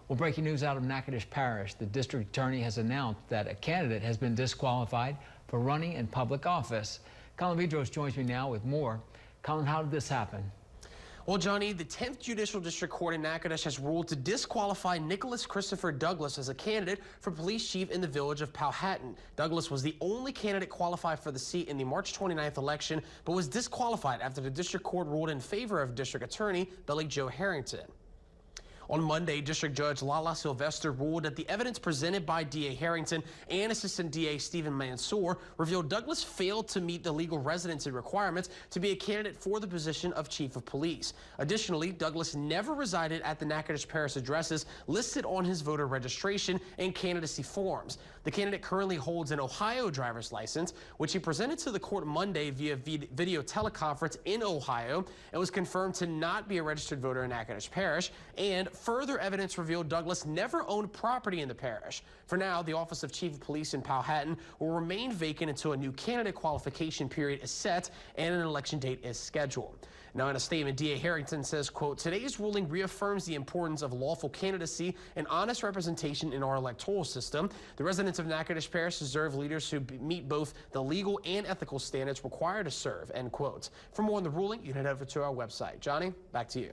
Well, breaking news out of Natchitoches Parish. The district attorney has announced that a candidate has been disqualified for running in public office. Colin Vidros joins me now with more. Colin, how did this happen? Well, Johnny, the 10th Judicial District Court in Natchitoches has ruled to disqualify Nicholas Christopher Douglas as a candidate for police chief in the Village of Powhatan. Douglas was the only candidate qualified for the seat in the March 29th election, but was disqualified after the district court ruled in favor of district attorney Billy Joe Harrington. On Monday, District Judge Lala Sylvester ruled that the evidence presented by DA Harrington and Assistant DA Stephen Mansour revealed Douglas failed to meet the legal residency requirements to be a candidate for the position of Chief of Police. Additionally, Douglas never resided at the Natchitoches Parish addresses listed on his voter registration and candidacy forms. The candidate currently holds an Ohio driver's license, which he presented to the court Monday via video teleconference in Ohio, and was confirmed to not be a registered voter in Natchitoches Parish. And further evidence revealed Douglas never owned property in the parish. For now, the office of Chief of Police in Powhatan will remain vacant until a new candidate qualification period is set and an election date is scheduled. Now, in a statement, DA Harrington says, quote, "Today's ruling reaffirms the importance of lawful candidacy and honest representation in our electoral system. The residents of Natchitoches Parish deserve leaders who meet both the legal and ethical standards required to serve," end quote. For more on the ruling, you can head over to our website. Johnny, back to you.